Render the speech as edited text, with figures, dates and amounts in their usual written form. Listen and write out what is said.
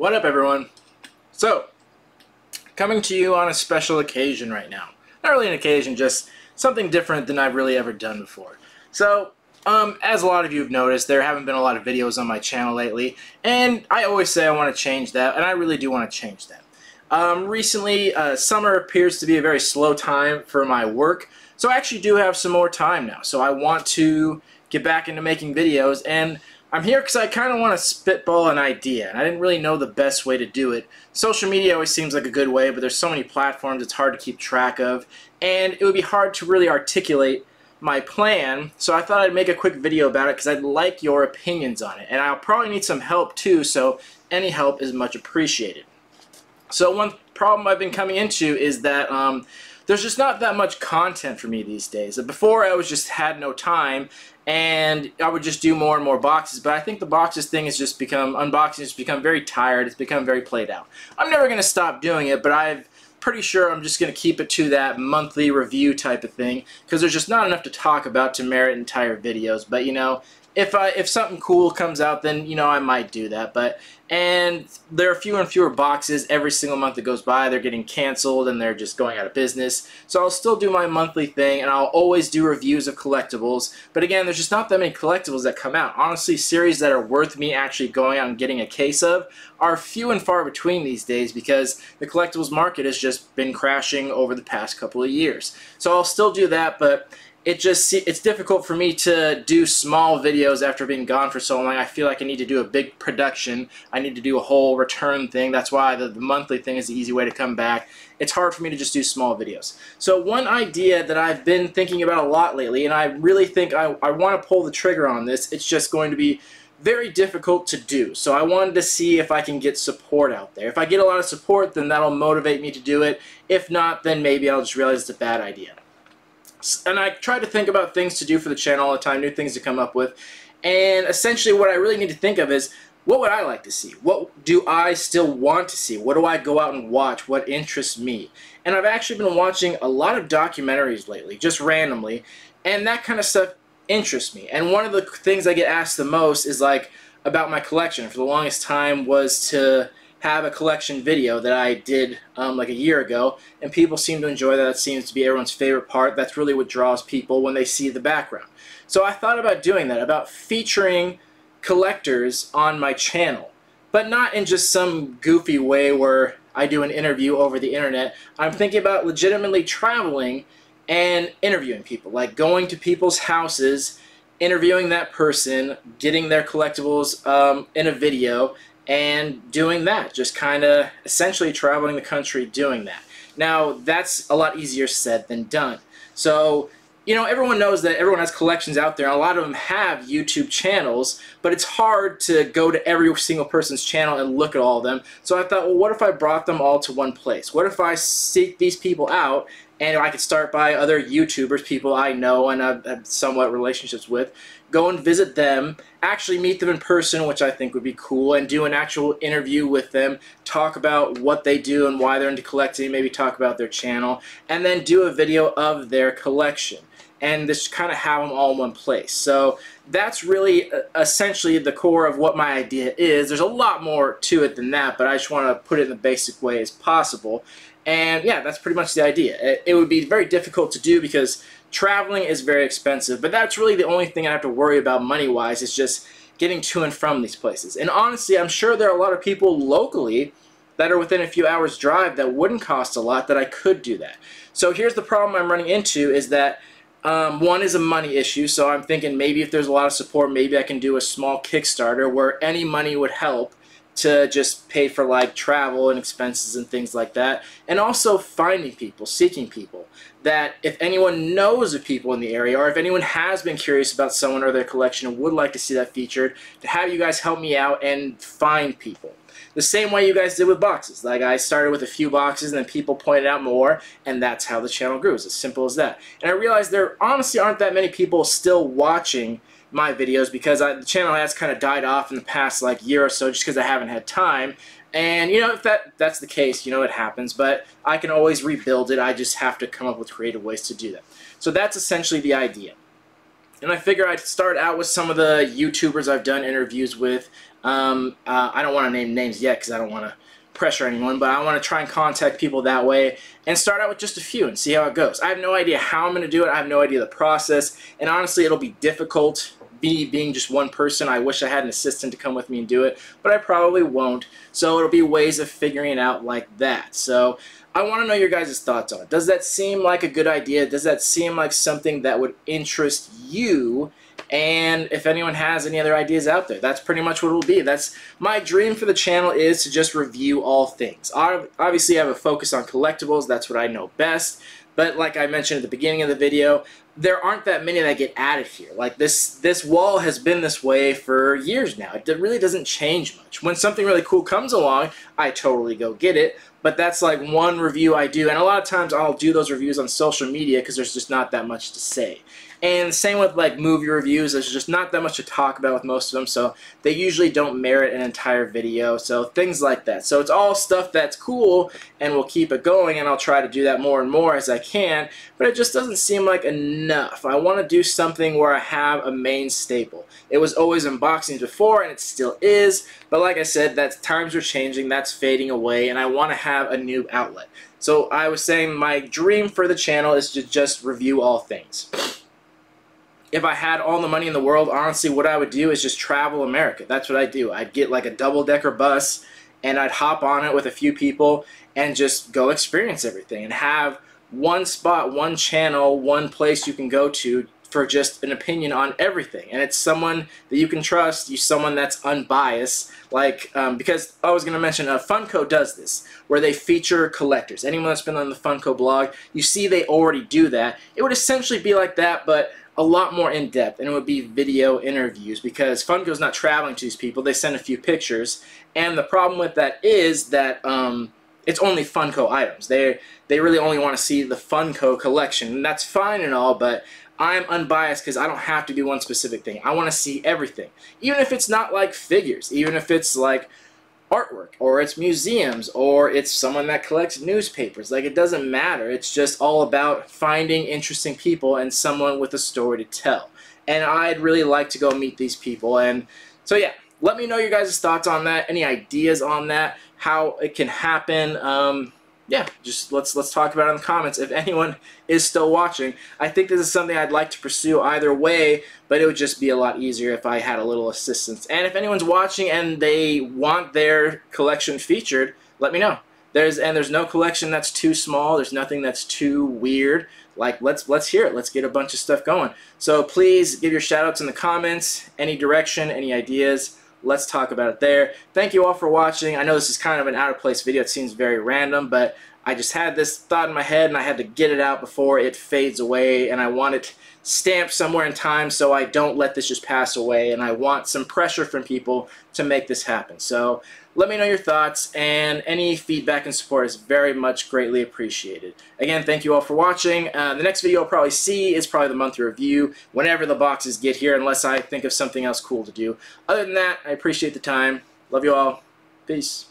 What up, everyone? So, coming to you on a special occasion right now. Not really an occasion, just something different than I've really ever done before. So, as a lot of you have noticed, there haven't been a lot of videos on my channel lately, and I always say I want to change that, and I really do want to change that. Recently, summer appears to be a very slow time for my work, so I actually do have some more time now. So I want to get back into making videos, and I'm here because I kind of want to spitball an idea, and I didn't really know the best way to do it. Social media always seems like a good way, but there's so many platforms it's hard to keep track of, and it would be hard to really articulate my plan, so I thought I'd make a quick video about it because I'd like your opinions on it, and I'll probably need some help too, so any help is much appreciated. So one problem I've been coming into is that there's just not that much content for me these days. Before I had no time, and I would just do more and more boxes, but I think the boxes thing has just become, unboxing has become very tired, it's become very played out. I'm never going to stop doing it, but I'm pretty sure I'm just going to keep it to that monthly review type of thing, because there's just not enough to talk about to merit entire videos. But you know, if something cool comes out, then you know I might do that. And there are fewer and fewer boxes every single month that goes by. They're getting canceled and they're just going out of business. So I'll still do my monthly thing, and I'll always do reviews of collectibles. But again, there's just not that many collectibles that come out. Honestly, series that are worth me actually going out and getting a case of are few and far between these days, because the collectibles market has just been crashing over the past couple of years. So I'll still do that, but it's difficult for me to do small videos after being gone for so long. I feel like I need to do a big production. I need to do a whole return thing. That's why the monthly thing is the easy way to come back. It's hard for me to just do small videos. So one idea that I've been thinking about a lot lately, and I really think I want to pull the trigger on this, it's just going to be very difficult to do. So I wanted to see if I can get support out there. If I get a lot of support, then that'll motivate me to do it. If not, then maybe I'll just realize it's a bad idea. And I try to think about things to do for the channel all the time, new things to come up with, and essentially what I really need to think of is, what would I like to see? What do I still want to see? What do I go out and watch? What interests me? And I've actually been watching a lot of documentaries lately, just randomly, and that kind of stuff interests me. And one of the things I get asked the most is like about my collection. For the longest time was to have a collection video that I did like a year ago, and people seem to enjoy that. That seems to be everyone's favorite part. That's really what draws people when they see the background. So I thought about doing that, about featuring collectors on my channel, but not in just some goofy way where I do an interview over the internet. I'm thinking about legitimately traveling and interviewing people, like going to people's houses, interviewing that person, getting their collectibles in a video, and doing that, just kind of essentially traveling the country doing that. Now, that's a lot easier said than done. So, you know, everyone knows that everyone has collections out there, and a lot of them have YouTube channels, but it's hard to go to every single person's channel and look at all of them. So I thought, well, what if I brought them all to one place? What if I seek these people out, and I could start by other YouTubers, people I know and have somewhat relationships with, go and visit them, actually meet them in person, which I think would be cool, and do an actual interview with them, talk about what they do and why they're into collecting, maybe talk about their channel, and then do a video of their collection, and just kind of have them all in one place. So that's really essentially the core of what my idea is. There's a lot more to it than that, but I just want to put it in the basic way as possible. And yeah, that's pretty much the idea. It would be very difficult to do because traveling is very expensive, but that's really the only thing I have to worry about money-wise, is just getting to and from these places. And honestly, I'm sure there are a lot of people locally that are within a few hours drive that wouldn't cost a lot, that I could do that. So here's the problem I'm running into, is that one is a money issue. So I'm thinking maybe if there's a lot of support, maybe I can do a small Kickstarter where any money would help to just pay for like travel and expenses and things like that. And also finding people, seeking people, that if anyone knows of people in the area, or if anyone has been curious about someone or their collection and would like to see that featured, to have you guys help me out and find people. The same way you guys did with boxes. Like, I started with a few boxes and then people pointed out more, and that's how the channel grew. It's as simple as that. And I realized there honestly aren't that many people still watching my videos, because the channel has kind of died off in the past like year or so, just because I haven't had time. And you know, if that's the case, you know, it happens, but I can always rebuild it. I just have to come up with creative ways to do that. So that's essentially the idea. And I figure I'd start out with some of the YouTubers I've done interviews with. I don't want to name names yet because I don't want to pressure anyone, but I want to try and contact people that way and start out with just a few and see how it goes. I have no idea how I'm going to do it. I have no idea the process, and honestly, it'll be difficult being just one person. I wish I had an assistant to come with me and do it, but I probably won't. So it'll be ways of figuring it out like that. So I want to know your guys' thoughts on it. Does that seem like a good idea? Does that seem like something that would interest you? And if anyone has any other ideas out there, that's pretty much what it'll be. That's my dream for the channel, is to just review all things. Obviously, I have a focus on collectibles. That's what I know best. But like I mentioned at the beginning of the video, there aren't that many that get added here. Like this wall has been this way for years now. It really doesn't change much. When something really cool comes along, I totally go get it. But that's like one review I do, and a lot of times I'll do those reviews on social media because there's just not that much to say. And same with like movie reviews, there's just not that much to talk about with most of them, so they usually don't merit an entire video, so things like that. So it's all stuff that's cool, and we'll keep it going, and I'll try to do that more and more as I can, but it just doesn't seem like enough. I want to do something where I have a main staple. It was always unboxings before, and it still is, but like I said, times are changing, that's fading away, and I want to have a new outlet. So I was saying my dream for the channel is to just review all things. If I had all the money in the world, honestly, what I would do is just travel America. That's what I'd do. I'd get like a double-decker bus, and I'd hop on it with a few people and just go experience everything and have one spot, one channel, one place you can go to for just an opinion on everything. And it's someone that you can trust, someone that's unbiased. Like, because I was going to mention, Funko does this, where they feature collectors. Anyone that's been on the Funko blog, you see they already do that. It would essentially be like that, but a lot more in-depth, and it would be video interviews, because Funko's not traveling to these people. They send a few pictures, and the problem with that is that it's only Funko items. They really only want to see the Funko collection, and that's fine and all, but I'm unbiased because I don't have to do one specific thing. I want to see everything, even if it's not like figures, even if it's like artwork, or it's museums, or it's someone that collects newspapers. Like, it doesn't matter. It's just all about finding interesting people and someone with a story to tell. And I'd really like to go meet these people. And so yeah, let me know your guys' thoughts on that, any ideas on that, how it can happen. Yeah, just let's talk about it in the comments if anyone is still watching. I think this is something I'd like to pursue either way, but it would just be a lot easier if I had a little assistance. And if anyone's watching and they want their collection featured, let me know. There's no collection that's too small. There's nothing that's too weird. Like, let's hear it. Let's get a bunch of stuff going. So please give your shout-outs in the comments, any direction, any ideas. Let's talk about it there. Thank you all for watching. I know this is kind of an out-of-place video. It seems very random, but I just had this thought in my head, and I had to get it out before it fades away, and I want it stamped somewhere in time so I don't let this just pass away, and I want some pressure from people to make this happen. So let me know your thoughts, and any feedback and support is very much greatly appreciated. Again, thank you all for watching. The next video I'll probably see is probably the monthly review whenever the boxes get here, unless I think of something else cool to do. Other than that, I appreciate the time. Love you all. Peace.